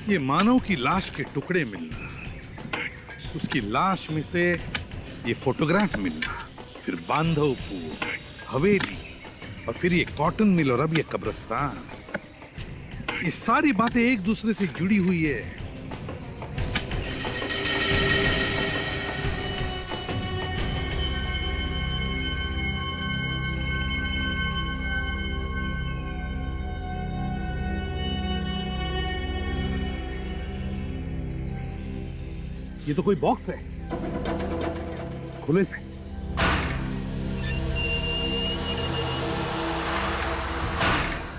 ये मानव की लाश के टुकड़े मिलना, उसकी लाश में से ये फोटोग्राफ मिलना, फिर बांधवपुर, हवेली, और फिर ये कॉटन मिल और अब ये कब्रिस्तान, ये सारी बातें एक दूसरे से जुड़ी हुई है। ये तो कोई बॉक्स है, खुले से।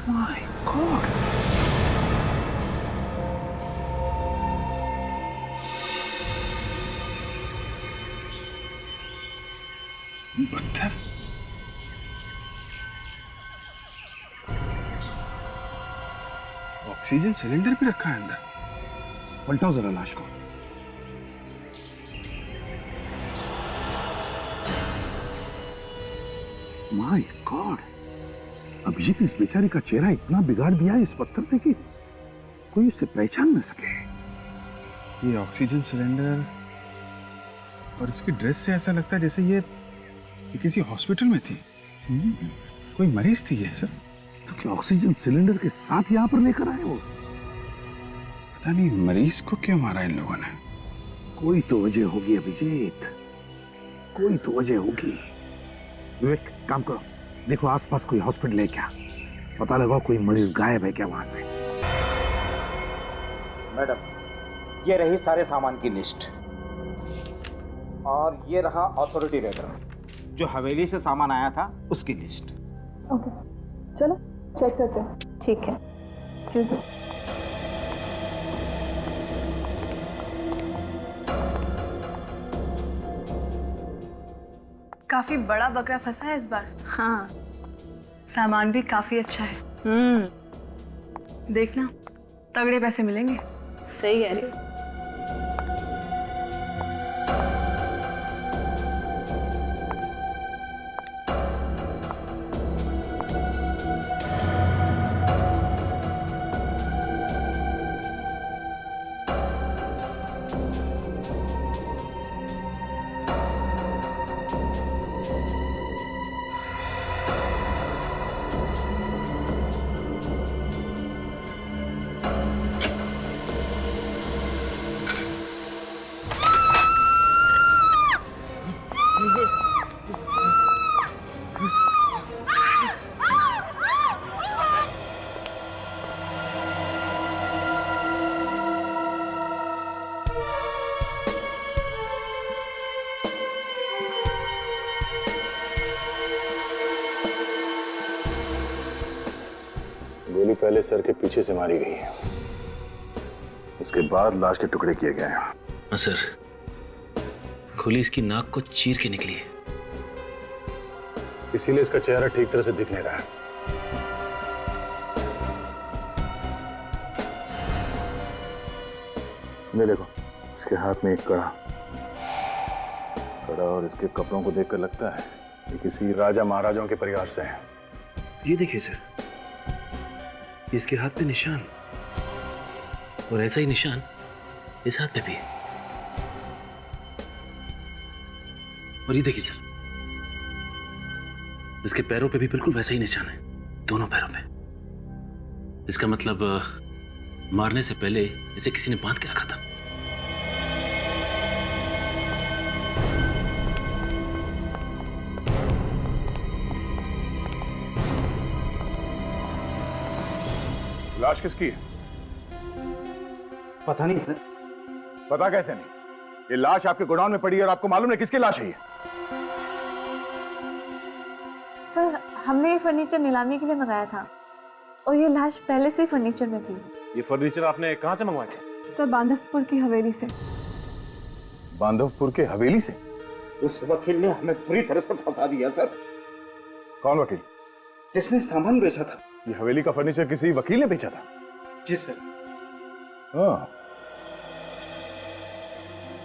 माय गॉड, पत्थर। ऑक्सीजन सिलेंडर भी रखा है अंदर। पलटाओ जरा लाश को। माय गॉड, अभिजीत इस बेचारी का चेहरा इतना बिगाड़ दिया इस पत्थर से कि कोई उसे पहचान न सके। ये ऑक्सीजन सिलेंडर और इसकी ड्रेस से ऐसा लगता है जैसे ये किसी हॉस्पिटल में थी। कोई मरीज थी ये सर। तो क्या ऑक्सीजन सिलेंडर के साथ यहाँ पर लेकर आए वो? पता नहीं मरीज को क्यों मारा इन लोगों ने। कोई तो वजह होगी अभिजीत, कोई तो वजह होगी। विवेक, काम करो, देखो आसपास कोई हॉस्पिटल है क्या, पता लगाओ कोई मरीज गायब है क्या वहां से। मैडम, ये रही सारे सामान की लिस्ट और ये रहा अथॉरिटी लेटर, जो हवेली से सामान आया था उसकी लिस्ट। ओके, चलो चेक करते हैं। ठीक है, एक्सक्यूज मी। काफी बड़ा बकरा फंसा है इस बार। हाँ, सामान भी काफी अच्छा है। देखना, तगड़े पैसे मिलेंगे। सही कह रही हो। गोली पहले सर के पीछे से मारी गई है, उसके बाद लाश के टुकड़े किए गए हैं। हाँ सर, गोली इसकी नाक को चीर के निकली है, इसीलिए इसका चेहरा ठीक तरह से दिख नहीं रहा है। ये देखो, इसके हाथ में एक कड़ा और इसके कपड़ों को देखकर लगता है ये किसी राजा महाराजाओं के परिवार से है। ये देखिए सर, इसके हाथ पे निशान, और ऐसा ही निशान इस हाथ पे भी है। और ये देखिए सर, इसके पैरों पे भी बिल्कुल वैसा ही निशान है, दोनों पैरों पे। इसका मतलब मारने से पहले इसे किसी ने बांध के रखा था। लाश किसकी है? पता नहीं सर। पता कैसे नहीं? ये लाश आपके गोडाउन में पड़ी है और आपको मालूम है किसकी लाश है ये? सर, हमने ये फर्नीचर नीलामी के लिए मंगाया था और ये लाश पहले से ही फर्नीचर में थी। ये फर्नीचर आपने कहां से मंगवाए थे? सब बांधवपुर की हवेली से। बांधवपुर के हवेली से? उस वकील ने हमें पूरी तरह से फंसा दिया सर। कौन वकील? जिसने सामान बेचा था। ये हवेली का फर्नीचर किसी वकील ने बेचा था? जी सर। हाँ,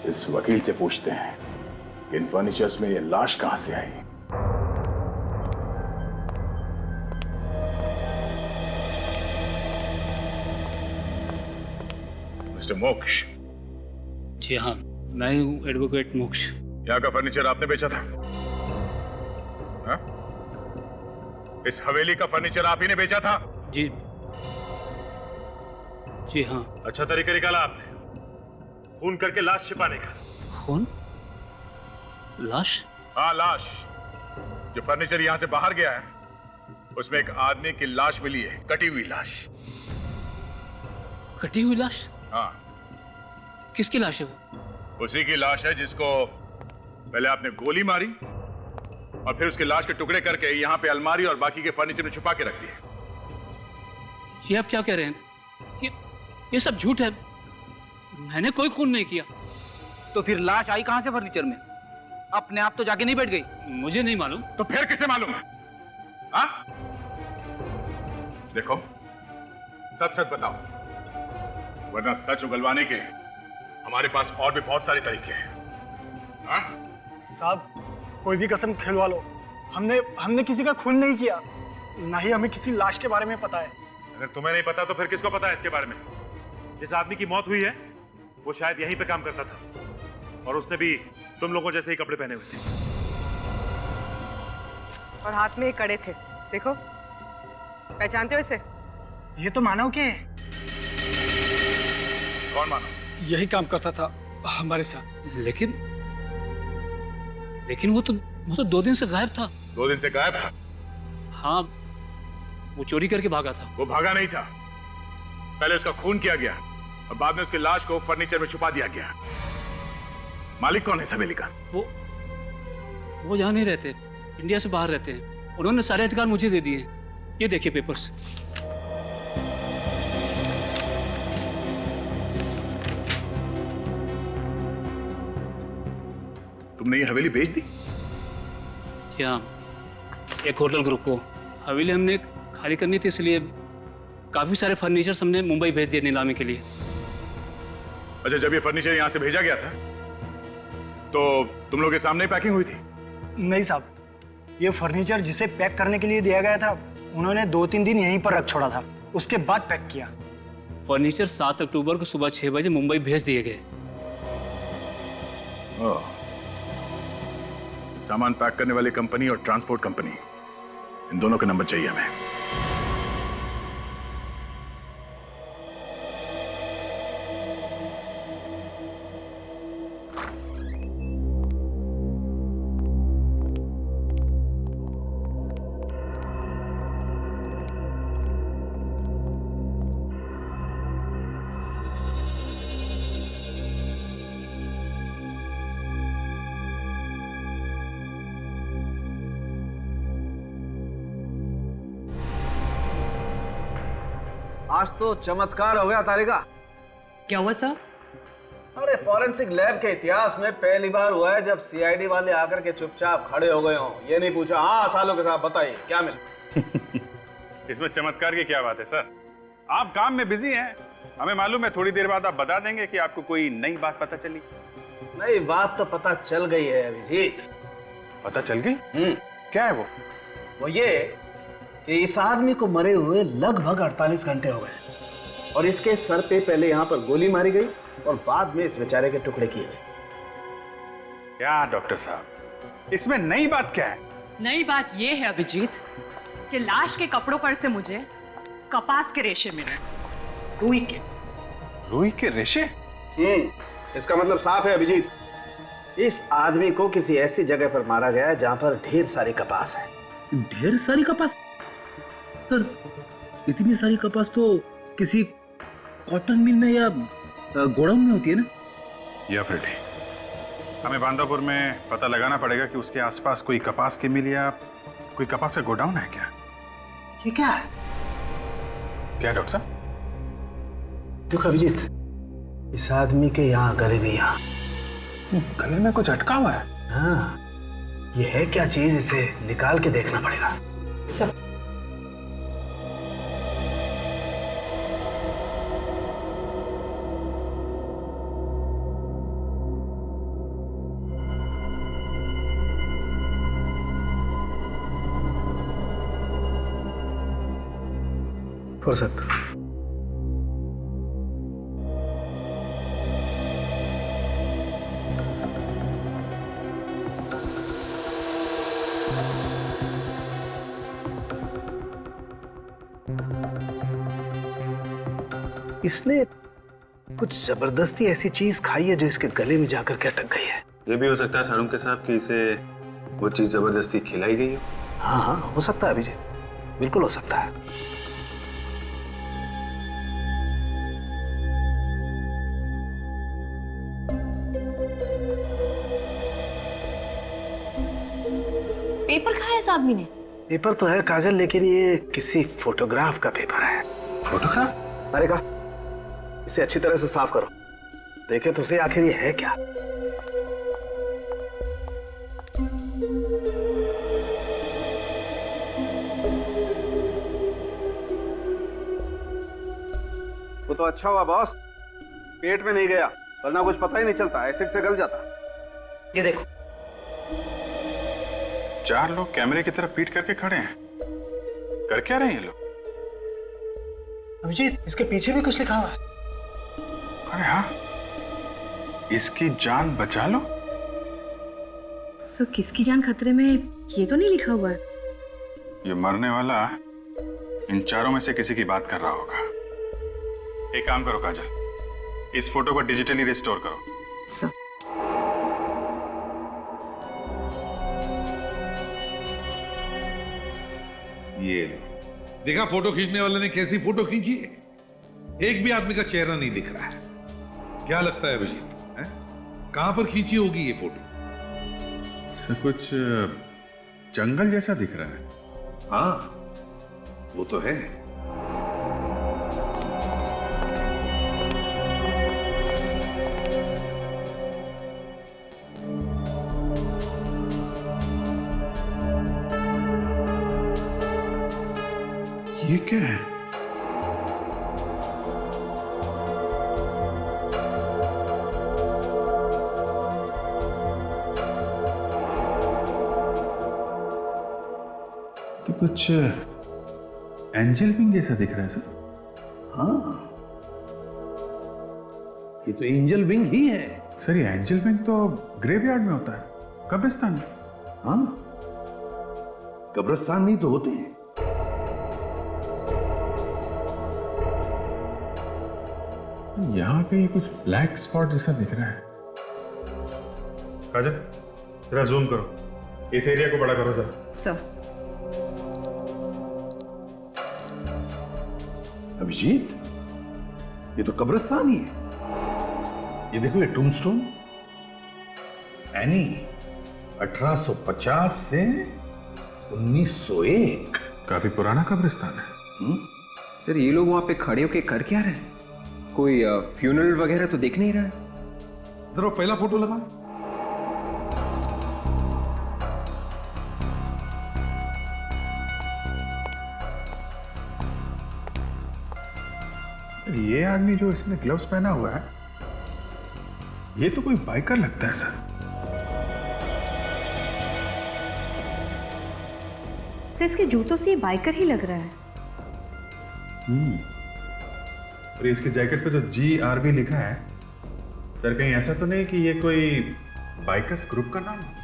इस वकील से पूछते हैं कि इन फर्नीचर्स में ये लाश कहां से आई। मिस्टर मोक्ष, जी हाँ, मैं हूँ एडवोकेट मोक्ष। यहाँ का फर्नीचर आपने बेचा था? हाँ? इस हवेली का फर्नीचर आप ही ने बेचा था? जी जी हाँ। अच्छा तरीका निकाला आपने खून करके लाश छिपाने का। खून? लाश? हाँ, लाश। जो फर्नीचर यहाँ से बाहर गया है उसमें एक आदमी की लाश मिली है, कटी हुई लाश। कटी हुई लाश? हाँ। किसकी लाश है वो? उसी की लाश है जिसको पहले आपने गोली मारी और फिर उसके लाश के टुकड़े करके यहाँ पे अलमारी और बाकी के फर्नीचर में छुपा के रख दिया। ये आप क्या कह रहे हैं? ये सब झूठ है। मैंने कोई खून नहीं किया। तो फिर लाश आई कहां से फर्नीचर में? अपने आप तो जाके नहीं बैठ गई? मुझे नहीं मालूम। तो फिर किसे मालूम है? हाँ? देखो, सच सच बताओ, वरना सच उगलवाने के हमारे पास और भी बहुत सारे तरीके हैं। हाँ? साहब, कोई भी कसम खिलवा लो, हमने किसी का खून नहीं किया, ना ही हमें किसी लाश के बारे में पता है। अगर तुम्हें नहीं पता तो फिर किसको पता है इसके बारे में? जिस आदमी की मौत हुई है वो शायद यहीं पे काम करता था और उसने भी तुम लोगों जैसे ही कपड़े पहने हुए थे। और हाथ में एक कड़े थे, देखो, पहचानते हो इसे? ये तो मानव के है। कौन मानो? यही काम करता था हमारे साथ। लेकिन वो तो 2 दिन से गायब था। 2 दिन से गायब था? हाँ, वो चोरी करके भागा था। वो भागा नहीं था, पहले उसका खून किया गया और बाद में उसकी लाश को फर्नीचर में छुपा दिया गया। मालिक कौन है इस हवेली का? वो यहाँ नहीं रहते, इंडिया से बाहर रहते हैं। उन्होंने सारे अधिकार मुझे दे दिए। ये देखिए पेपर्स। तुमने ये हवेली बेच दी? क्या? एक होटल ग्रुप को हवेली हमने खाली करनी थी, इसलिए काफी सारे फर्नीचर हमने मुंबई भेज दिए नीलामी के लिए। अच्छा, जब ये फर्नीचर यहाँ से भेजा गया था तो तुम लोग के सामने पैकिंग हुई थी? नहीं साहब, ये फर्नीचर जिसे पैक करने के लिए दिया गया था उन्होंने 2-3 दिन यहीं पर रख छोड़ा था, उसके बाद पैक किया। फर्नीचर 7 अक्टूबर को सुबह 6 बजे मुंबई भेज दिए गए। सामान पैक करने वाली कंपनी और ट्रांसपोर्ट कंपनी, इन दोनों के नंबर चाहिए हमें। आज तो चमत्कार हो गया तारिका। क्या हुआ सर? अरे फॉरेंसिक लैब के इतिहास में पहली बार हुआ है जब सीआईडी वाले आकर के चुपचाप खड़े हो गए हों, ये नहीं पूछा हाँ सालों के साथ बताइए क्या मिला। इसमें चमत्कार की क्या बात है सर? आप काम में बिजी हैं, हमें मालूम है। थोड़ी देर बाद आप बता देंगे कि आपको कोई नई बात पता चली। नई बात तो पता चल गई है अभिजीत। पता चल गई? क्या है वो ये कि इस आदमी को मरे हुए लगभग 48 घंटे हो गए और इसके सर पे पहले यहाँ पर गोली मारी गई और बाद में इस बेचारे के टुकड़े किए गए। क्या डॉक्टर साहब, इसमें नई बात क्या है? नई बात ये है अभिजीत कि लाश के कपड़ों पर से मुझे कपास के रेशे मिले, रुई के। रुई के रेशे? इसका मतलब साफ है अभिजीत, इस आदमी को किसी ऐसी जगह पर मारा गया है जहां पर ढेर सारी कपास है। ढेर सारी कपास? सर, इतनी सारी कपास तो किसी कॉटन मिल में या गोडाउन में होती है ना? या फिर हमें बांदापुर में पता लगाना पड़ेगा कि उसके आसपास कोई कपास की मिल या कोई कपास का गोडाउन है क्या? ये क्या है? क्या डॉक्टर साहब? देखो अभिजीत, इस आदमी के यहाँ गले में यहाँ गले में कुछ अटका हुआ है। हाँ, ये है क्या चीज, इसे निकाल के देखना पड़ेगा। सब फुर्सत। इसने कुछ जबरदस्ती ऐसी चीज खाई है जो इसके गले में जाकर के अटक गई है। ये भी हो सकता है सारुण के साहब कि इसे वो चीज जबरदस्ती खिलाई गई हो। हाँ हाँ, हो सकता है अभिजीत, बिल्कुल हो सकता है। पेपर खाया इस आदमी ने? पेपर तो है काजल, लेकिन ये किसी फोटोग्राफ का पेपर है। फोटोग्राफ? अरे का इसे अच्छी तरह से साफ करो, देखे तो सही आखिर ये है क्या। वो तो अच्छा हुआ बॉस, पेट में नहीं गया, वरना कुछ पता ही नहीं चलता, एसिड से गल जाता। ये देखो। 4 लोग कैमरे की तरफ पीट करके खड़े हैं, कर क्या रहे हैं ये लोग? अभिजीत, इसके पीछे भी कुछ लिखा हुआ है। अरे हाँ, इसकी जान बचा लो। सर किसकी जान खतरे में, ये तो नहीं लिखा हुआ है। ये मरने वाला इन चारों में से किसी की बात कर रहा होगा। एक काम करो काजल, इस फोटो को डिजिटली रिस्टोर करो। सर ये देखा फोटो खींचने वाले ने कैसी फोटो खींची है? एक भी आदमी का चेहरा नहीं दिख रहा है। क्या लगता है अभिजीत, कहां पर खींची होगी ये फोटो? सर कुछ जंगल जैसा दिख रहा है। हाँ वो तो है। ये क्या है? तो कुछ एंजल विंग जैसा दिख रहा है सर। हाँ ये तो एंजल विंग ही है। सर ये एंजल विंग तो ग्रेवयार्ड में होता है, कब्रिस्तान में। हाँ कब्रिस्तान में ही तो होते हैं। यहाँ पे कुछ ब्लैक स्पॉट जैसा दिख रहा है। काजल जरा जूम करो, इस एरिया को बड़ा करो जरा। सर अभिजीत ये तो कब्रिस्तान ही है। ये देखो ये टूमस्टोन, एनी 1850 से 1901। काफी पुराना कब्रिस्तान है। सर ये लोग वहां पे खड़े होके कर क्या रहे हैं? कोई फ्यूनरल वगैरह तो देख नहीं रहा है। जरा पहला फोटो लगा। ये आदमी जो इसने ग्लव्स पहना हुआ है, ये तो कोई बाइकर लगता है सर। सर इसके जूतों से ये बाइकर ही लग रहा है। और इसके जैकेट पे जो GRB लिखा है, सर कहीं ऐसा तो नहीं कि ये कोई बाइकर्स ग्रुप का नाम है?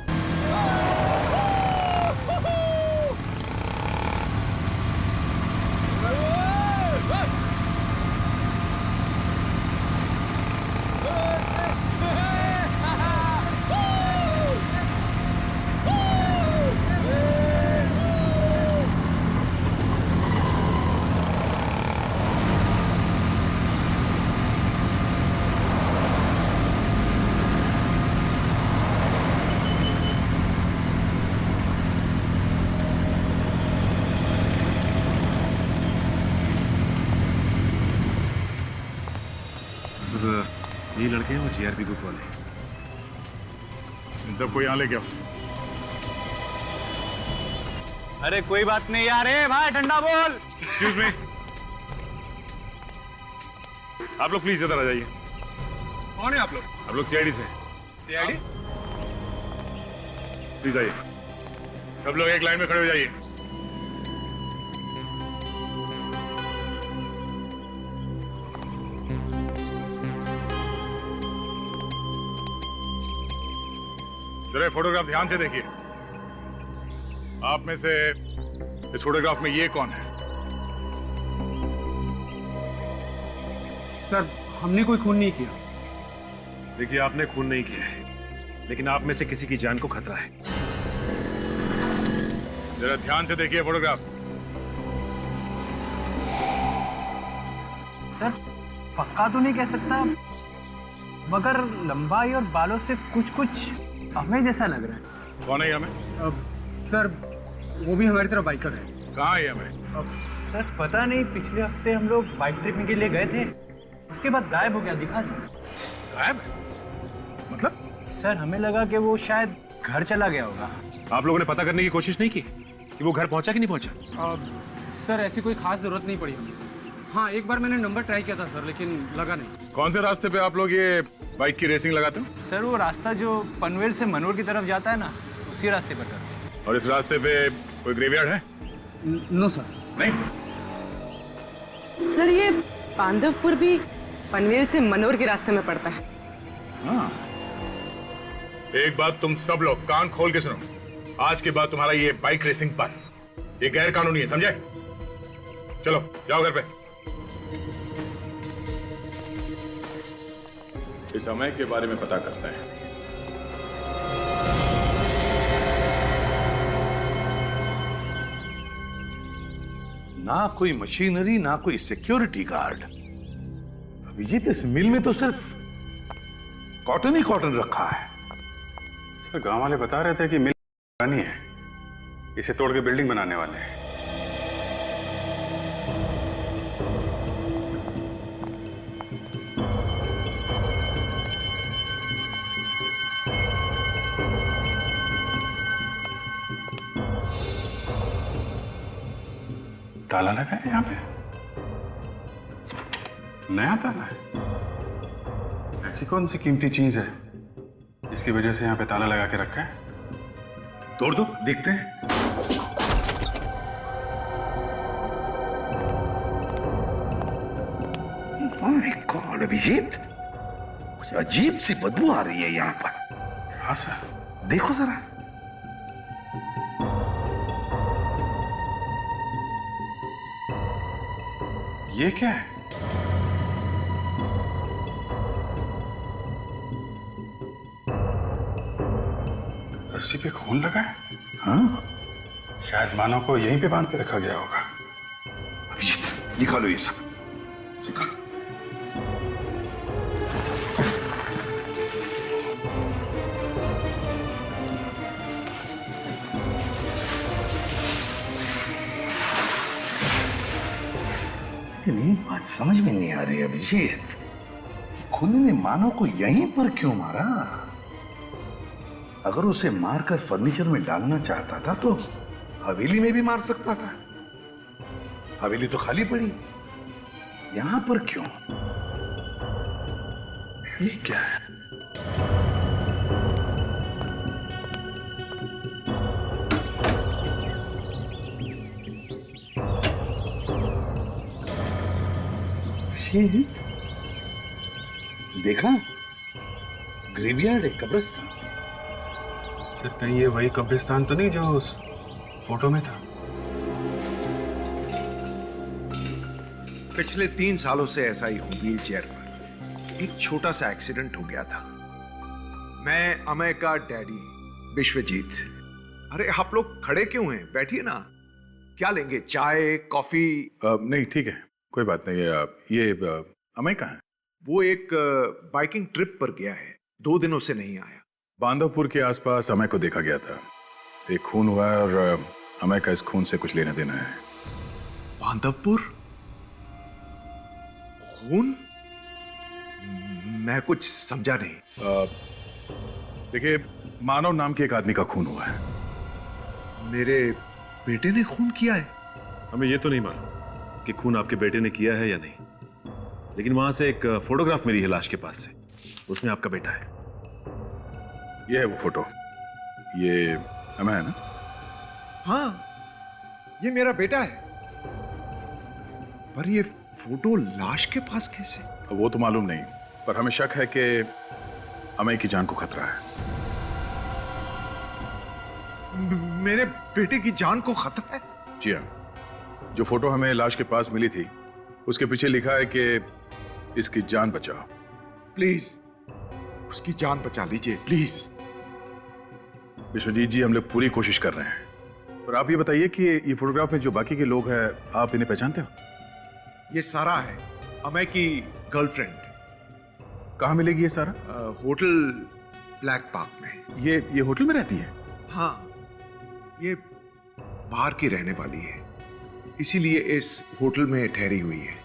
ये लड़के हैं वो GRB ग्रुप वाले। इन सबको यहाँ लेके आओ। अरे कोई बात नहीं यार, भाई ठंडा बोल। एक्सक्यूज मी, आप लोग प्लीज इधर आ जाइए। कौन है आप लोग? आप लोग CID से। CID? प्लीज आइए, सब लोग एक लाइन में खड़े हो जाइए। जरा फोटोग्राफ ध्यान से देखिए। आप में से इस फोटोग्राफ में ये कौन है? सर हमने कोई खून नहीं किया। देखिए, आपने खून नहीं किया है, लेकिन आप में से किसी की जान को खतरा है। जरा ध्यान से देखिए फोटोग्राफ। सर पक्का तो नहीं कह सकता, मगर लंबाई और बालों से कुछ कुछ हमें जैसा लग रहा है। कौन है ये हमें? सर वो भी हमारी तरफ बाइकर है। कहाँ है हमें? सर पता नहीं, पिछले हफ्ते हम लोग बाइक ट्रिपिंग के लिए गए थे, उसके बाद गायब हो गया, दिखा नहीं। गायब? मतलब? सर हमें लगा कि वो शायद घर चला गया होगा। आप लोगों ने पता करने की कोशिश नहीं की कि वो घर पहुंचा कि नहीं पहुंचा? सर ऐसी कोई खास जरूरत नहीं पड़ी हमें। हाँ एक बार मैंने नंबर ट्राई किया था सर, लेकिन लगा नहीं। कौन से रास्ते पे आप लोग ये बाइक की रेसिंग लगाते हो? सर वो रास्ता जो पनवेल से मनोर की तरफ जाता है ना, उसी रास्ते पर कर। और इस रास्ते पे कोई ग्रेवयार्ड है? No sir. नहीं? सर ये बांधवपुर भी पनवेल से मनोर के रास्ते में पड़ता है। हाँ। एक बात तुम सब लोग कान खोल के सुनो, आज के बाद तुम्हारा ये बाइक रेसिंग बंद। ये गैर कानूनी है, समझे? चलो जाओ घर पे। इस समय के बारे में पता करते हैं। ना कोई मशीनरी, ना कोई सिक्योरिटी गार्ड। अभिजीत, इस मिल में तो सिर्फ कॉटन ही कॉटन रखा है। सर गांव वाले बता रहे थे कि मिल पुरानी है, इसे तोड़ के बिल्डिंग बनाने वाले हैं। ताला लगा है यहाँ पे, नया ताला है। ऐसी कौन सी कीमती चीज है इसकी वजह से यहाँ पे ताला लगा के रखा है? तोड़ दो, देखते हैं। माय गॉड अभिजीत, कुछ अजीब सी बदबू आ रही है यहाँ पर। हाँ सर। देखो जरा। ये क्या है? रस्सी पे खून लगा है। हाँ, शायद मानव को यहीं पे बांध के रखा गया होगा। अभिजीत निकालो ये सब, निकालो। लेकिन बात समझ में नहीं आ रही अभिजीत, खूनी ने मानव को यहीं पर क्यों मारा? अगर उसे मारकर फर्नीचर में डालना चाहता था तो हवेली में भी मार सकता था। हवेली तो खाली पड़ी, यहां पर क्यों? ये क्या है? ये देखा, ग्रेवयार्ड, एक कब्रिस्तान। सर कहीं ये वही कब्रिस्तान तो नहीं जो उस फोटो में था? पिछले 3 सालों से ऐसा ही हूं, व्हील चेयर पर। एक छोटा सा एक्सीडेंट हो गया था। मैं अमय का डैडी विश्वजीत। अरे आप लोग खड़े क्यों हैं? बैठिए ना। क्या लेंगे, चाय, कॉफी? नहीं ठीक है, कोई बात नहीं। ये अमय कहाँ है? वो एक बाइकिंग ट्रिप पर गया है, 2 दिनों से नहीं आया। बांधवपुर के आसपास अमय को देखा गया था। एक खून हुआ है और अमय का इस खून से कुछ लेना देना है। बांधवपुर? खून? मैं कुछ समझा नहीं। देखिए, मानव नाम के एक आदमी का खून हुआ है। मेरे बेटे ने खून किया है? हमें ये तो नहीं मालूम कि खून आपके बेटे ने किया है या नहीं, लेकिन वहां से एक फोटोग्राफ मिली है लाश के पास से, उसमें आपका बेटा है। ये है वो फोटो। ये अमय है ना? हाँ, ये मेरा बेटा है। पर ये फोटो लाश के पास कैसे? वो तो मालूम नहीं, पर हमें शक है कि अमय की जान को खतरा है। मेरे बेटे की जान को खतरा है? जी हाँ। जो फोटो हमें लाश के पास मिली थी, उसके पीछे लिखा है कि इसकी जान बचाओ। प्लीज उसकी जान बचा लीजिए प्लीज। विश्वजीत जी, हम लोग पूरी कोशिश कर रहे हैं। और आप ये बताइए कि ये फोटोग्राफ में जो बाकी के लोग हैं, आप इन्हें पहचानते हो? ये सारा है अमय की गर्लफ्रेंड। कहाँ मिलेगी ये सारा? होटल ब्लैक पार्क में। ये होटल में रहती है? हाँ, ये बाहर की रहने वाली है, इसीलिए इस होटल में ठहरी हुई है।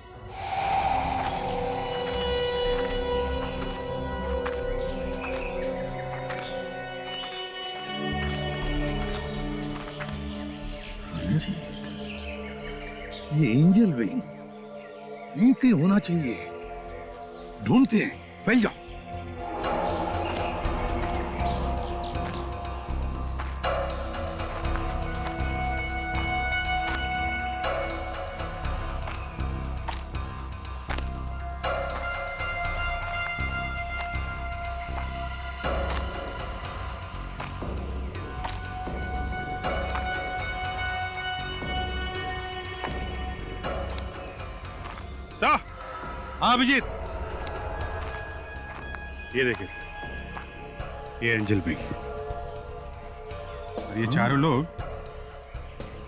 ये एंजल विंग यहीं कहीं होना चाहिए। ढूंढते हैं, फैल जाओ। सर। हाँ अभिजीत, ये देखिए सर, ये एंजल विंग। और ये चारों लोग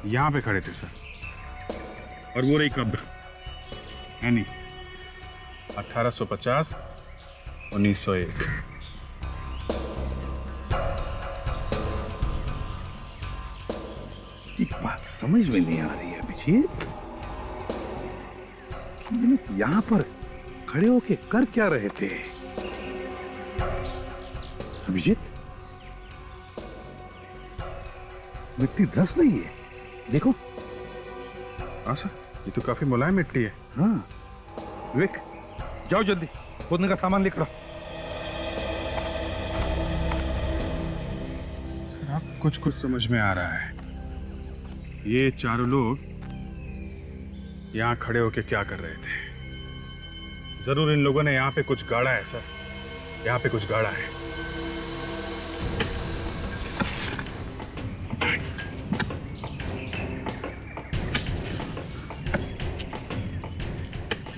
यहां पे खड़े थे सर। और वो रही कब्र, यानी 1850 1901। एक बात समझ में नहीं आ रही है अभिजीत, कि ये लोग यहां पर खड़े होके कर क्या रहे थे? अभिजीत, मिट्टी धंस रही है, देखो। हाँ सर, ये तो काफी मुलायम मिट्टी है। हाँ विवेक, जाओ जल्दी, खोदने का सामान लेकर आओ। सर, आप कुछ समझ में आ रहा है। ये चारों लोग यहां खड़े होके क्या कर रहे थे? जरूर इन लोगों ने यहां पे कुछ गाड़ा है सर, यहां पे कुछ गाड़ा है।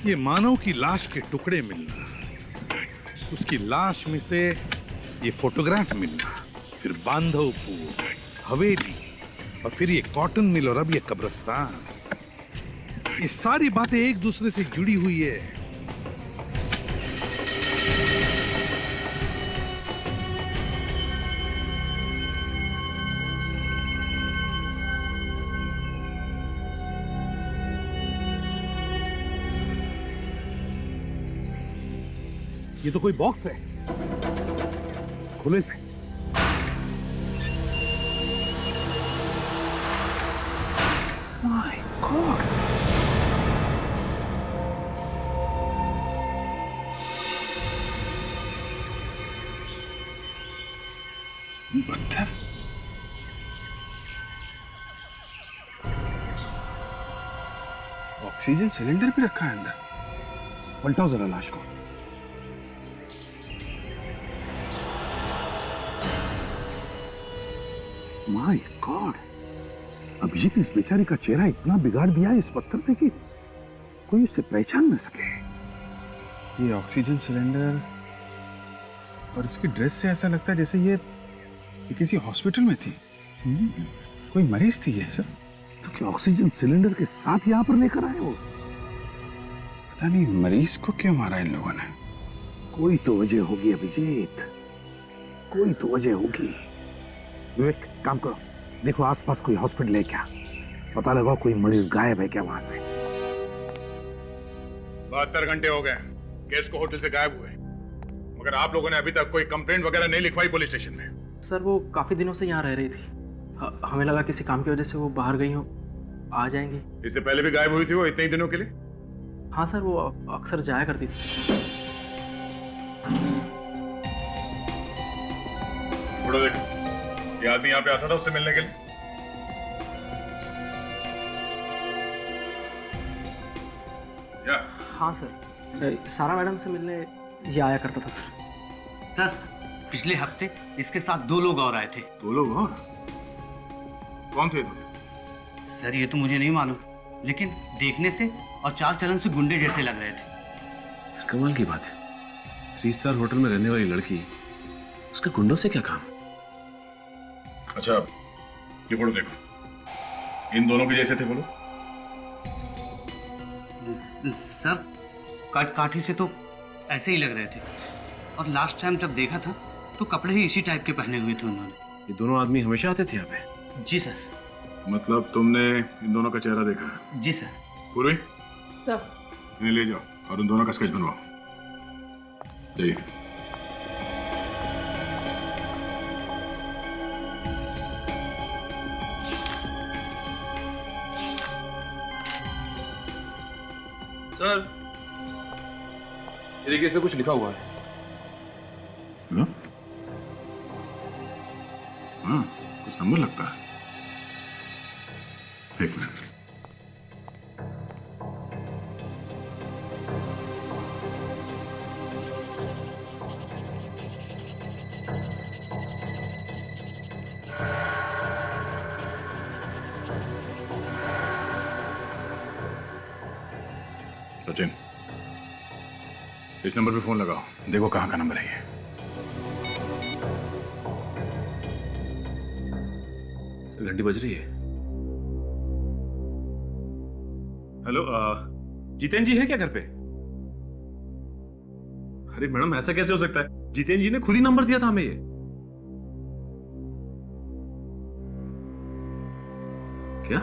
ये मानव की लाश के टुकड़े मिलना, उसकी लाश में से ये फोटोग्राफ मिलना, फिर बांधवपुर, हवेली, और फिर ये कॉटन मिल, और अब ये कब्रिस्तान, ये सारी बातें एक दूसरे से जुड़ी हुई है। ये तो कोई बॉक्स है, खुले से। माय गॉड, पत्थर। ऑक्सीजन सिलेंडर भी रखा है अंदर। पलटाओ जरा लाश को। माय गॉड, अभिजीत, इस बेचारी का चेहरा इतना बिगाड़ दिया है इस पत्थर से कि कोई उसे पहचान न सके। ये ऑक्सीजन सिलेंडर और इसकी ड्रेस से ऐसा लगता है जैसे ये किसी हॉस्पिटल में थी। कोई मरीज थी ये सर। तो क्या ऑक्सीजन सिलेंडर के साथ यहाँ पर लेकर आए वो? पता नहीं मरीज को क्यों मारा इन लोगों ने। कोई तो वजह होगी अभिजीत, कोई तो वजह होगी। विवेक, काम करो, देखो आसपास कोई हॉस्पिटल है क्या, पता लगाओ कोई मरीज गायब है क्या वहां से। 72 घंटे हो गए केस को होटल से गायब हुए, मगर आप लोगों ने अभी तक कोई कंप्लेंट वगैरह नहीं लिखवाई पुलिस स्टेशन में। सर, वो काफी दिनों से यहाँ रह रही थी। हमें लगा किसी काम की वजह से वो बाहर गई हो, आ जाएंगी। इससे पहले भी गायब हुई थी वो इतने ही दिनों के लिए? हाँ सर, वो अक्सर जाया करती थी। थोड़ा देख, ये आदमी यहाँ पे आता था उससे मिलने के लिए? क्या? हाँ सर, सारा मैडम से मिलने ये आया करता था सर। सर, पिछले हफ्ते इसके साथ 2 लोग और आए थे। 2 लोग और? कौन थे? सर, ये तो मुझे नहीं मालूम, लेकिन देखने से और चाल चलन से गुंडे जैसे लग रहे थे। कमाल की बात है, 3 स्टार होटल में रहने वाली लड़की, उसके गुंडों से क्या काम? अच्छा ये फोटो देखो, इन दोनों के जैसे थे बोलो। सर काठी से तो ऐसे ही लग रहे थे, और लास्ट टाइम जब देखा था तो कपड़े ही इसी टाइप के पहने हुए थे उन्होंने। ये दोनों आदमी हमेशा आते थे यहाँ पे? जी सर। मतलब तुमने इन दोनों का चेहरा देखा है? जी सर। पूर्वी, सर इन्हें ले जाओ और उन दोनों का स्केच बनवाओ। जी। सर ये देखिए, इसमें कुछ लिखा हुआ है। हाँ, कुछ नंबर लगता है। एक मिनट। सचिन, इस नंबर पे फोन लगाओ, देखो कहाँ का नंबर है ये। सर घंटी बज रही है। हेलो, जितेंद्र जी है क्या घर पे? अरे मैडम, ऐसा कैसे हो सकता है? जितेंद्र जी ने खुद ही नंबर दिया था हमें ये। क्या?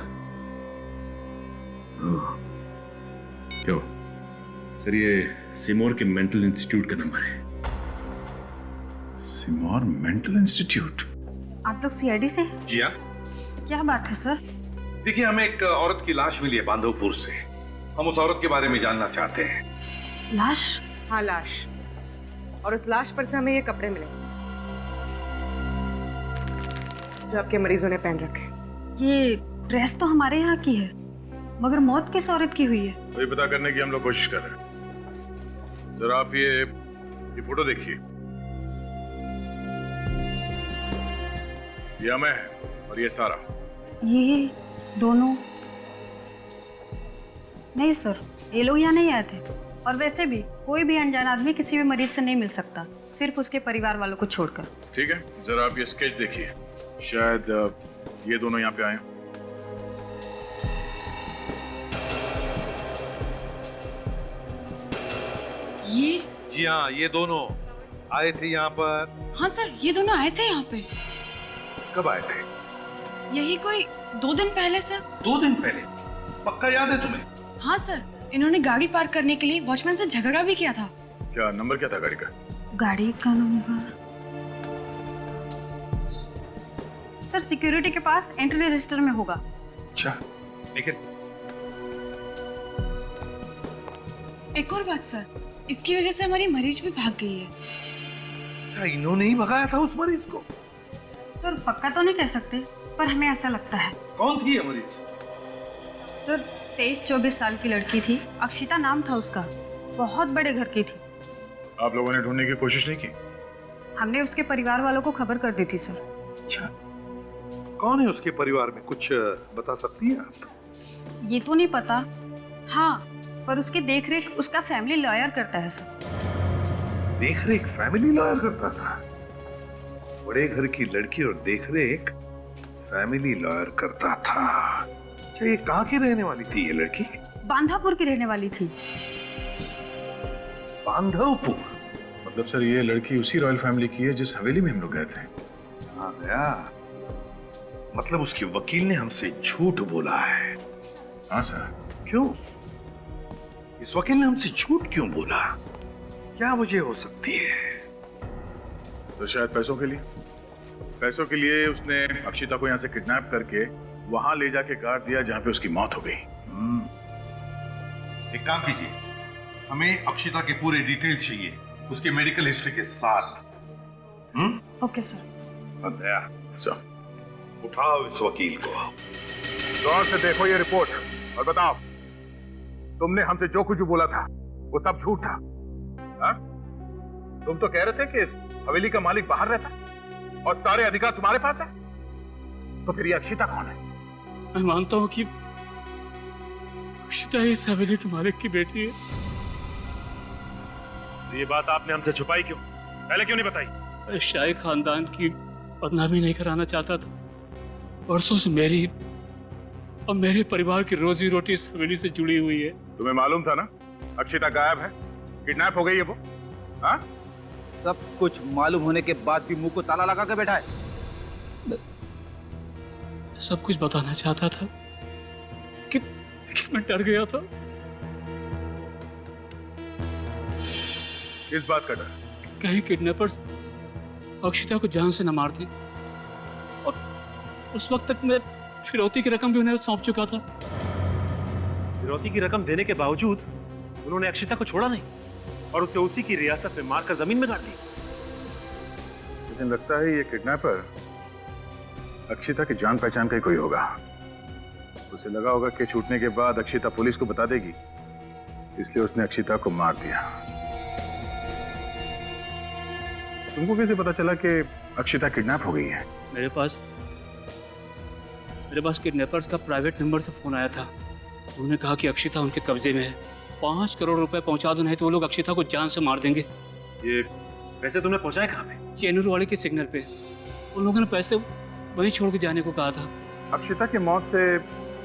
क्यों? सर ये सिमोर के मेंटल इंस्टीट्यूट का नंबर है। सिमोर मेंटल इंस्टीट्यूट? आप लोग सीआईडी से हैं? जी हाँ। क्या बात है सर? देखिए, हमें एक औरत की लाश मिली है बांधवपुर से। हम उस औरत के बारे में जानना चाहते हैं। लाश? हाँ, लाश। और उस लाश पर से हमें ये कपड़े मिले जो आपके मरीजों ने पहन रखे। ये ड्रेस तो हमारे यहाँ की है, मगर मौत किस औरत की हुई है? तो ये पता करने की हम लोग कोशिश कर रहे हैं। जरा आप ये फोटो देखिए। ये मैं है और ये सारा। ये दोनों? नहीं सर, ये लोग यहाँ नहीं आए थे। और वैसे भी कोई भी अनजान आदमी किसी भी मरीज से नहीं मिल सकता, सिर्फ उसके परिवार वालों को छोड़कर। ठीक है, जरा आप ये स्केच देखिए, शायद ये दोनों यहाँ पे आए। ये? जी हाँ, ये दोनों आए थे यहाँ पर। हाँ सर, ये दोनों आए थे यहाँ पे। कब आए थे? यही कोई 2 दिन पहले सर। 2 दिन पहले? पक्का याद है तुम्हें? हाँ सर, इन्होंने गाड़ी पार्क करने के लिए वॉचमैन से झगड़ा भी किया था। क्या नंबर क्या था गाड़ी का? गाड़ी का नंबर सर सिक्योरिटी के पास एंट्री रजिस्टर में होगा। अच्छा, लेकिन एक और बात सर, इसकी वजह से हमारी मरीज भी भाग गई है। क्या इन्होंने ही भगाया था उस मरीज को? सर पक्का तो नहीं कह सकते, पर हमें ऐसा लगता है। कौन थी ये मरीज? सर 23-24 साल की लड़की थी, अक्षिता नाम था उसका, बहुत बड़े घर की थी। आप लोगों ने ढूंढने की कोशिश नहीं की? हमने उसके परिवार वालों को खबर कर दी थी सर। अच्छा, कौन है उसके परिवार में, कुछ बता सकती हैं आप? ये तो नहीं पता, हाँ, पर उसकी देखरेख उसका फैमिली लॉयर करता है सर। देखरेख फैमिली लॉयर करता था? बड़े घर की लड़की और देखरेख फैमिली लॉयर करता था। अच्छा, ये कहाँ की रहने वाली थी ये लड़की? बांधापुर की रहने वाली थी। बांधवपुर? मतलब सर ये लड़की उसी रॉयल फैमिली की है जिस हवेली में हम लोग गए थे। हाँ गया, मतलब उसके वकील ने हमसे झूठ बोला है। हाँ सर। क्यों? इस वकील ने हमसे झूठ क्यों बोला? क्या वजह हो सकती है? तो शायद पैसों के लिए। पैसों के लिए उसने अक्षिता को यहाँ से किडनैप करके वहां ले जाके गाड़ दिया जहां पे उसकी मौत हो गई। एक काम कीजिए, हमें अक्षिता के पूरे डिटेल चाहिए, उसके मेडिकल हिस्ट्री के साथ। Okay sir. दया, सर उठाओ इस वकील को। गौर से देखो ये रिपोर्ट और बताओ, तुमने हमसे जो कुछ भी बोला था वो सब झूठ था। हा? तुम तो कह रहे थे कि इस हवेली का मालिक बाहर रहता और सारे अधिकार तुम्हारे पास है, तो फिर ये अक्षिता कौन है? मैं मानता हूँ कि अक्षिता इस हवेली के मालिक की बेटी है, तो ये बात आपने हमसे छुपाई क्यों? पहले क्यों नहीं बताई? शाही खानदान की बदनामी नहीं कराना चाहता था। वर्षों से मेरी और मेरे परिवार की रोजी रोटी इस हवेली से जुड़ी हुई है। तुम्हें मालूम था ना अक्षिता गायब है, किडनैप हो गई है वो? हाँ? सब कुछ मालूम होने के बाद भी मुंह को ताला लगा के बैठा है। सब कुछ बताना चाहता था कि मैं डर गया था। इस बात का डर? कहीं किडनैपर्स अक्षिता को जान से न मार दें। और उस वक्त तक मैं फिरौती की रकम भी उन्हें सौंप चुका था। फिरौती की रकम देने के बावजूद उन्होंने अक्षिता को छोड़ा नहीं और उसे उसी की रियासत में मारकर जमीन में गाड़ दिया। लेकिन लगता है ये किडनैपर अक्षिता की जान पहचान का ही कोई होगा। उसे लगा होगा कि छूटने के बाद अक्षिता पुलिस को बता देगी, इसलिए उसने अक्षिता को मार दिया। तुमको कैसे पता चला कि अक्षिता किडनैप हो गई है? मेरे पास किडनैपर्स का प्राइवेट नंबर से फोन आया था। उन्होंने कहा कि अक्षिता उनके कब्जे में है, 5 करोड़ रुपए पहुंचा दो, नहीं तो वो लोग अक्षिता को जान से मार देंगे। ये पैसे तुमने पहुंचाए कहाँ पे? चेनूर वाले के सिग्नल पे। उन लोगों ने पैसे वहीं छोड़ के जाने को कहा था। अक्षिता की मौत से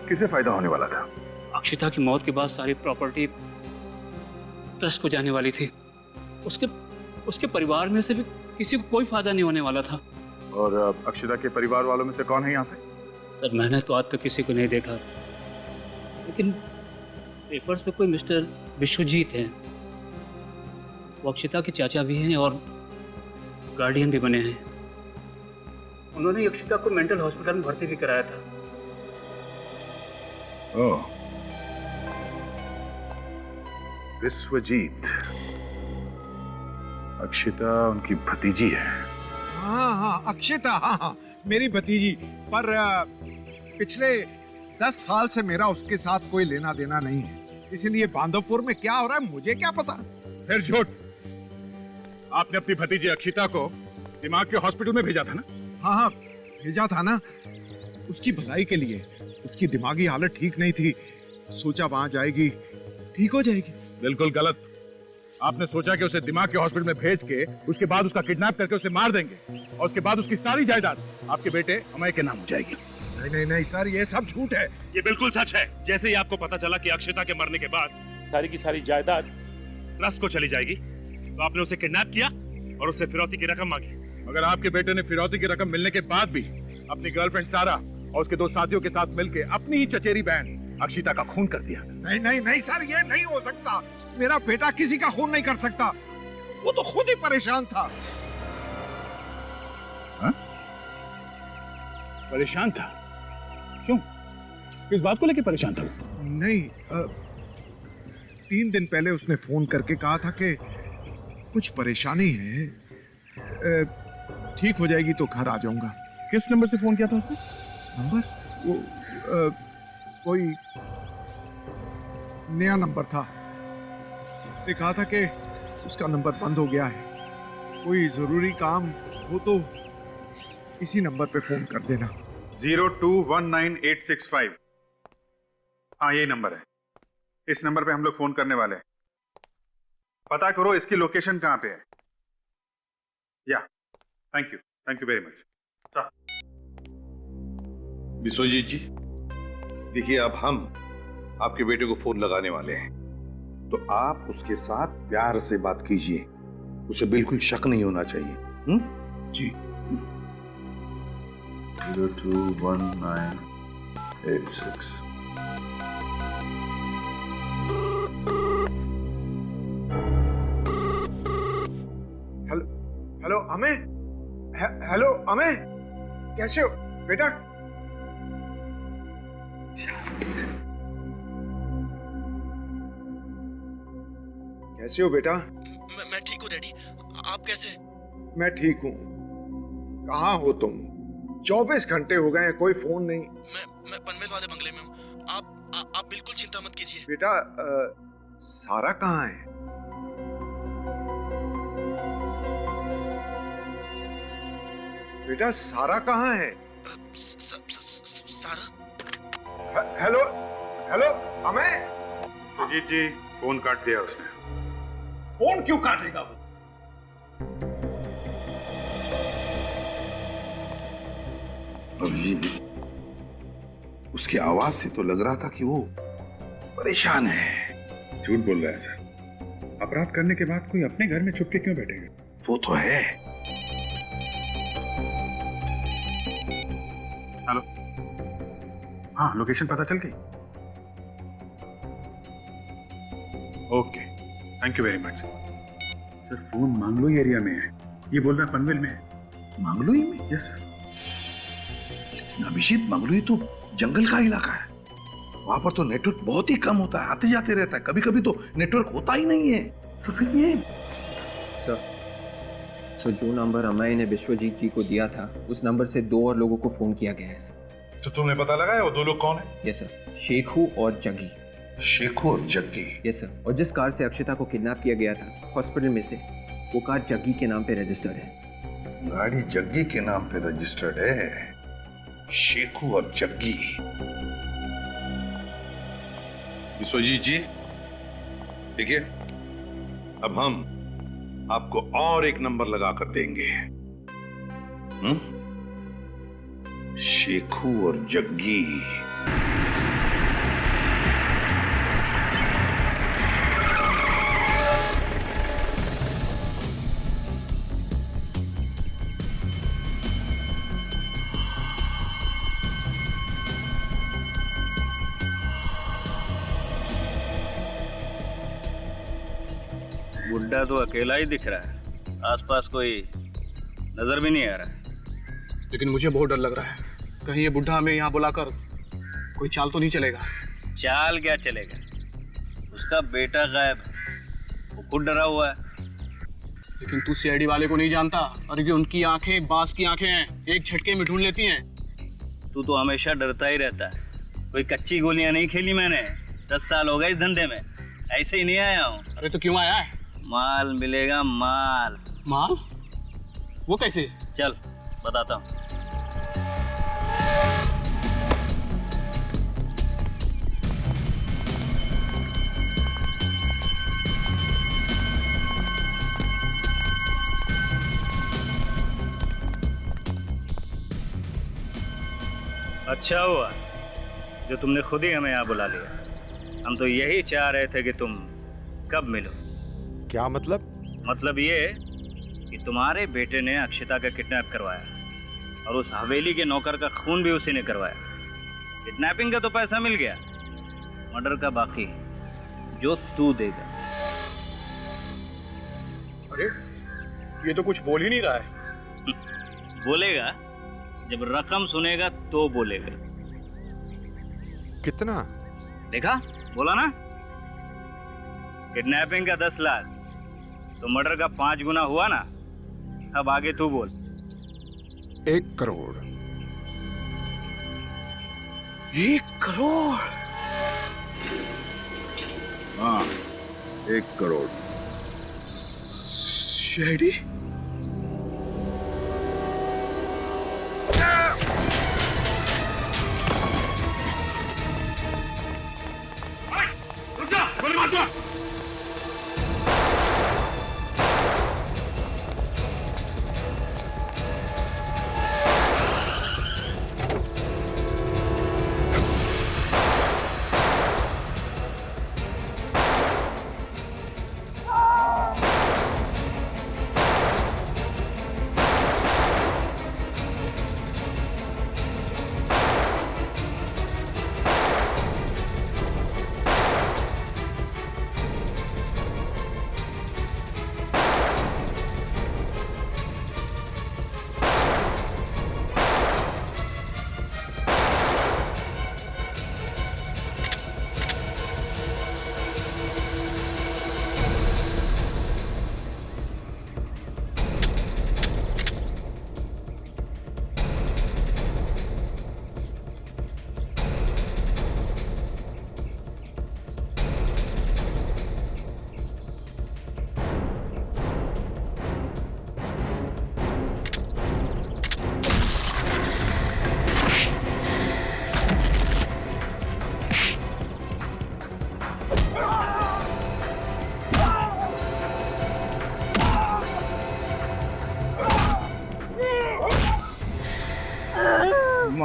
किसे फायदा होने वाला था? अक्षिता की मौत के बाद सारी प्रॉपर्टी ट्रस्ट को जाने वाली थी। उसके परिवार में से भी किसी को कोई फायदा नहीं होने वाला था। और अक्षिता के परिवार वालों में से कौन है यहाँ पे? सर, मैंने तो आज तक किसी को नहीं देखा, लेकिन पेपर्स पे कोई मिस्टर विश्वजीत हैं। वो अक्षिता के चाचा भी हैं और गार्डियन भी बने हैं। उन्होंने अक्षिता को मेंटल हॉस्पिटल में भर्ती भी कराया था। ओह, विश्वजीत। अक्षिता उनकी भतीजी है। हाँ, अक्षिता, हाँ, मेरी भतीजी। पर पिछले 10 साल से मेरा उसके साथ कोई लेना देना नहीं है, इसीलिए बांधवपुर में क्या हो रहा है मुझे क्या पता। फिर झूठ। आपने अपनी भतीजी अक्षिता को दिमाग के हॉस्पिटल में भेजा था ना? हाँ, भेजा था ना, उसकी भलाई के लिए। उसकी दिमागी हालत ठीक नहीं थी, सोचा वहां जाएगी, ठीक हो जाएगी। बिल्कुल गलत। आपने सोचा कि उसे दिमाग के हॉस्पिटल में भेज के उसके बाद उसका किडनैप करके उसे मार देंगे और उसके बाद उसकी सारी जायदाद आपके बेटे अमय के नाम हो जाएगी। नहीं सर, ये सब झूठ है। ये बिल्कुल सच है। जैसे ही आपको पता चला कि अक्षिता के मरने के बाद सारी की सारी जायदाद ट्रस्ट को चली जाएगी, तो आपने उसे किडनैप किया और उससे फिरौती की रकम मांगी। अगर आपके बेटे ने फिरौती की रकम मिलने के बाद भी अपनी गर्लफ्रेंड सारा और उसके 2 साथियों के साथ मिलकर अपनी ही चचेरी बहन अक्षिता का खून कर दिया। नहीं सर, ये नहीं हो सकता। मेरा बेटा किसी का खून नहीं कर सकता, वो तो खुद ही परेशान था। हा? परेशान था? क्यों? किस बात को लेकर परेशान था? नहीं, 3 दिन पहले उसने फोन करके कहा था कि कुछ परेशानी है, ठीक हो जाएगी तो घर आ जाऊंगा। किस नंबर से फोन किया था उसने? नंबर? वो कोई नया नंबर था। उसने कहा था कि उसका नंबर बंद हो गया है, कोई जरूरी काम हो तो इसी नंबर पे फोन कर देना। 0219865। हाँ, यही नंबर है। इस नंबर पे हम लोग फोन करने वाले हैं। पता करो इसकी लोकेशन कहाँ पे है। Yeah, thank you very much. Vishwajit ji, देखिए अब हम आपके बेटे को फोन लगाने वाले हैं, तो आप उसके साथ प्यार से बात कीजिए, उसे बिल्कुल शक नहीं होना चाहिए। जी। 021986। हेलो अमय, हेलो अमय, कैसे हो बेटा? कैसे हो बेटा? मैं ठीक हूँ डैडी, आप कैसे? मैं ठीक हूँ। कहाँ हो तुम? 24 घंटे हो गए, कोई फोन नहीं। मैं पनवेल वाले बंगले में हूँ। आप बिल्कुल चिंता मत कीजिए। बेटा, सारा कहाँ है? बेटा, सारा कहाँ है? सारा? हेलो अमय। सुजीत जी, फोन काट दिया उसने। फोन क्यों काटेगा वो? अभी उसकी आवाज से तो लग रहा था कि वो परेशान है। झूठ बोल रहा है सर। अपराध करने के बाद कोई अपने घर में छुप के क्यों बैठेगा? वो तो है। हेलो, हाँ लोकेशन पता चल गई? Okay, thank you very much. Sir phone Mangloi area में है, ये बोल रहा है पनवेल में है। मांगलोई में? Yes sir. लेकिन अभिजीत, मंगलोई तो जंगल का इलाका है, वहां पर तो नेटवर्क बहुत ही कम होता है, आते जाते रहता है, कभी कभी तो नेटवर्क होता ही नहीं है। तो फिर ये सर जो नंबर अमय ने विश्वजीत जी को दिया था, उस नंबर से 2 और लोगों को फोन किया गया है सर। तो तुमने पता लगाया वो 2 लोग कौन है? यस सर, शेखू और जग्गी। शेखू और जग्गी? Yes sir. और जिस कार से अक्षता को किडनैप किया गया था हॉस्पिटल में से, वो कार जग्गी के नाम पे रजिस्टर्ड है। गाड़ी जग्गी के नाम पे रजिस्टर्ड है। शेखू और जग्गी। विश्वजीत जी देखिए, अब हम आपको और एक नंबर लगाकर देंगे। शेखू और जग्गी। बुड्ढा तो अकेला ही दिख रहा है, आसपास कोई नजर भी नहीं आ रहा है। लेकिन मुझे बहुत डर लग रहा है, कहीं ये बुड्ढा हमें यहाँ बुलाकर कोई चाल तो नहीं चलेगा। चाल क्या चलेगा, उसका बेटा गायब है, वो खुद डरा हुआ है। लेकिन तू सीआईडी वाले को नहीं जानता, और ये उनकी आंखें बांस की आंखें हैं, एक झटके में ढूंढ लेती हैं। तू तो हमेशा डरता ही रहता है। कोई कच्ची गोलियां नहीं खेली मैंने, 10 साल हो गए इस धंधे में, ऐसे ही नहीं आया हूँ। अरे तो क्यों आया है? माल मिलेगा, माल। माल? वो कैसे? चल बताता हूँ। अच्छा हुआ जो तुमने खुद ही हमें यहाँ बुला लिया। हम तो यही चाह रहे थे कि तुम कब मिलो। क्या मतलब? मतलब ये कि तुम्हारे बेटे ने अक्षता का किडनैप करवाया, और उस हवेली के नौकर का खून भी उसी ने करवाया। किडनैपिंग का तो पैसा मिल गया, मर्डर का बाकी, जो तू देगा। अरे ये तो कुछ बोल ही नहीं रहा है। बोलेगा, जब रकम सुनेगा तो बोलेगा। कितना? देखा, बोला ना, किडनैपिंग का 10 लाख, तो मर्डर का 5 गुना हुआ ना। अब आगे तू बोल। 1 करोड़। 1 करोड़? हाँ, 1 करोड़। सीआईडी? गोली मार दो।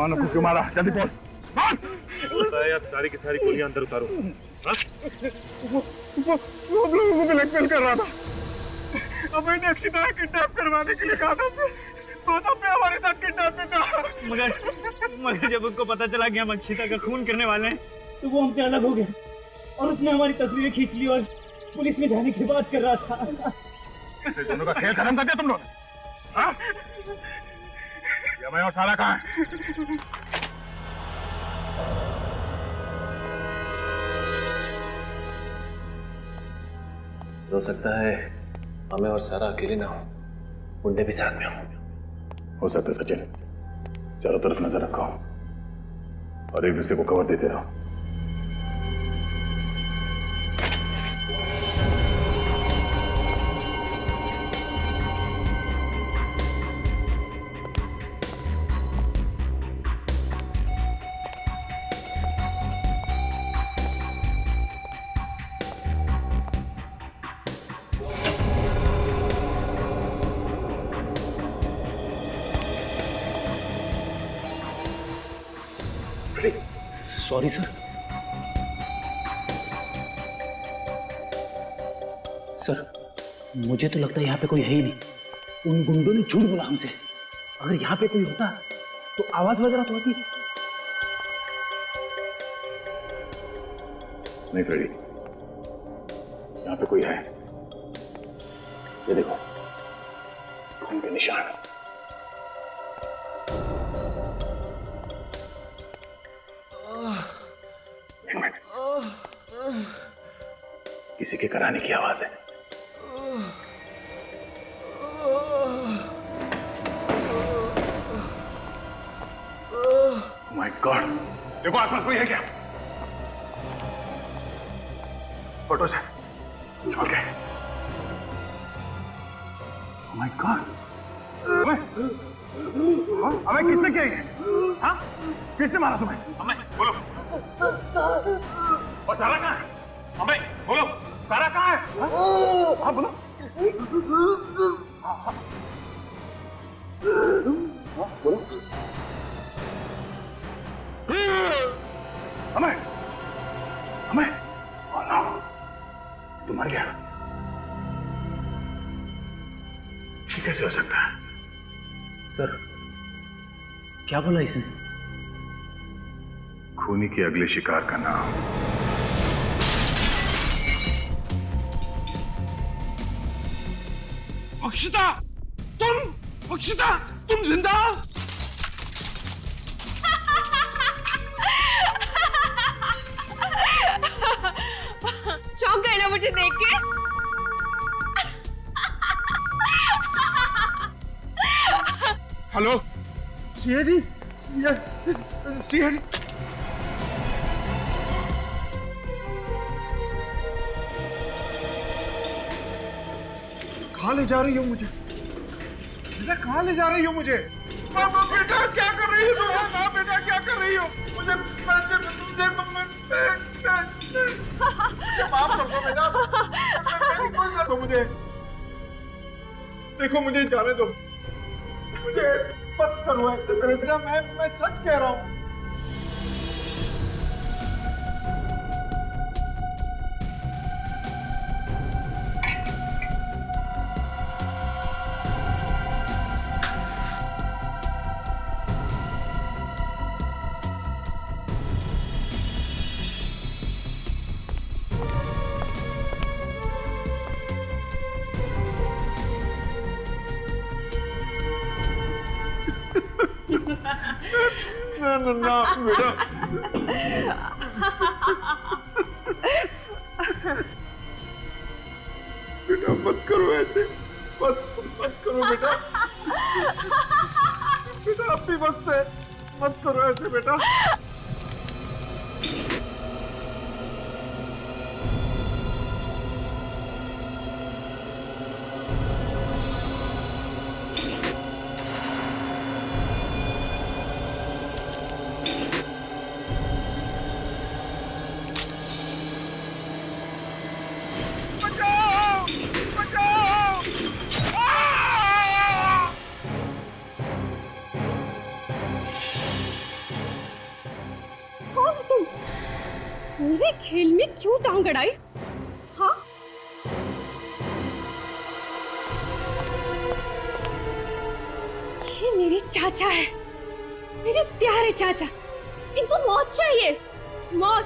मानो को क्यों मारा? जल्दी बोल। बताया सारी की सारी गोलियां अंदर उतारो। वो हम लोगों को ब्लैकमेल कर रहा था। अब मैंने अक्षिता किडनैप करवाने के लिए कहा था। तो तब मैं हमारे साथ किडनैप में था। मगर जब उनको पता चला कि हम अक्षिता का खून करने वाले हैं तो वो हमसे अलग हो गए और उसने हमारी तस्वीरें खींच ली और पुलिस में जाने की बात कर रहा था। दोनों का खेल खत्म कर दिया तुम लोग। हाँ? मैं और सारा कहाँ है? हो सकता है हमें और सारा अकेले ना हो, मुंडे भी साथ में हो सकता है सचिन। चारों तरफ नजर रखो और एक दूसरे को कवर देते रहो। Sorry sir. सर मुझे तो लगता है यहाँ पे कोई है ही नहीं। उन गुंडों ने झूठ बोला हमसे। अगर यहाँ पे कोई होता तो आवाज वगैरह तो होती। नहीं फ्रेडी, यहाँ पे कोई है। ये देखो खून के निशान। एक मिनट, किसी के कराने की आवाज है। माय गॉड, देखो आसपास कोई है क्या? फोटो से समझ गए। माय गॉड, हमें किसने किया ये? हाँ? किसने मारा तुम्हें? हमें बोलो। और सारा कहाँ है? हमें बोलो, सारा कहाँ है? हाँ बोलो। बोलो। हमें oh no, तू मर गया। ये कैसे हो सकता है? सर क्या बोला इसने? खूनी के अगले शिकार का नाम। अक्षिता, तुम जिंदा? चौंक गए ना मुझे देख के? Hello CID, CID. कहाँ ले जा रही हो मुझे? बेटा कहाँ ले जा रही हो मुझे? बेटा क्या कर रही हो तुम? हाँ बेटा क्या कर रही हो? मुझे माफ कर दो बेटा, कोई कर दो मुझे। देखो मुझे जाने दो, मुझे मत करो ऐसे। मैं सच कह रहा हूँ। ना बेटा, बेटा मत करो ऐसे, मत करो बेटा। बेटा अब भी वक्त है, मत करो ऐसे बेटा। खेल में क्यों टांग अड़ाई? हाँ, ये मेरे चाचा है, मेरे प्यारे चाचा। इनको मौत चाहिए, मौत।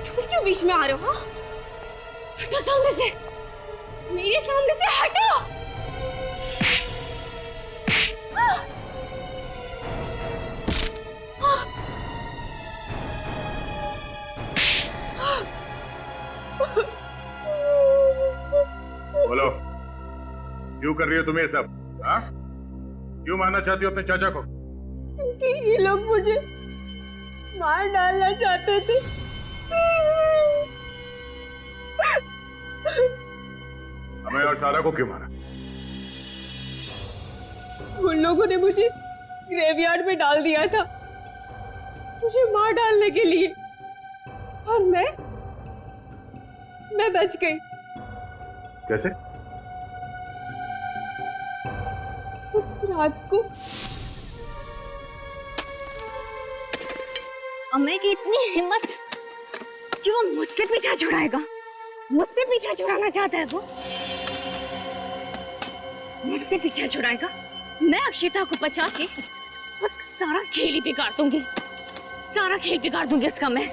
तुम क्यों बीच में आ रहे हो? हाँ, हटो सामने से, मेरे सामने से हटो। बोलो, क्यों कर रही हो तुम ये सब? हाँ? क्यों मारना चाहती हो अपने चाचा को? क्योंकि ये लोग मुझे मार डालना चाहते थे। हमें और सारा को क्यों मारा? उन लोगों ने मुझे ग्रेवयार्ड में डाल दिया था, मुझे मार डालने के लिए, और मैं बच गई। कैसे? उस रात को अम्मे की इतनी हिम्मत कि वो मुझसे पीछा छुड़ाएगा, मुझसे पीछा छुड़ाना चाहता है वो, मुझसे पीछा छुड़ाएगा। मैं अक्षिता को बचा के उसका सारा खेल ही बिगाड़ दूंगी, सारा खेल बिगाड़ दूंगी उसका मैं।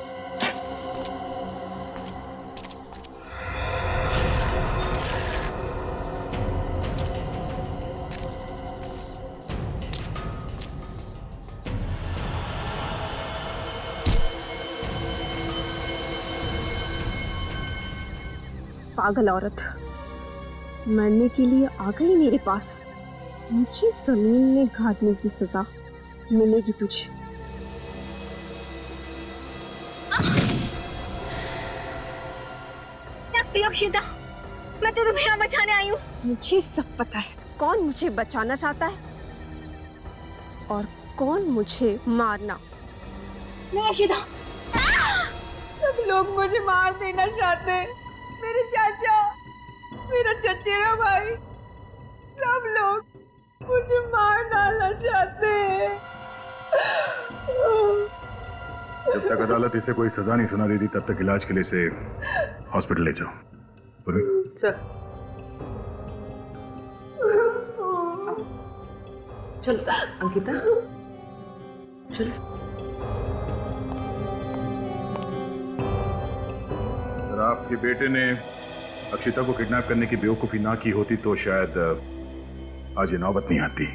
पागल औरत, मरने के लिए आ गई मेरे पास। मुझे जमीन में गाड़ने की सजा मिलेगी तुझे। अक्षिता, मैं तो तुम्हें यहाँ बचाने आई हूँ। मुझे सब पता है कौन मुझे बचाना चाहता है और कौन मुझे मारना। नहीं अक्षिता, सब लोग मुझे मार देना चाहते हैं। मेरे चाचा, मेरा चचेरा भाई, सब लोग मुझे मार डालना चाहते हैं। जब तक अदालत इसे कोई सजा नहीं सुना देती तब तक इलाज के लिए इसे हॉस्पिटल ले जाओ। सर चलो अंकिता, चलो। अगर आपके बेटे ने अक्षिता को किडनैप करने की बेवकूफी ना की होती तो शायद आज ये नौबत नहीं आती।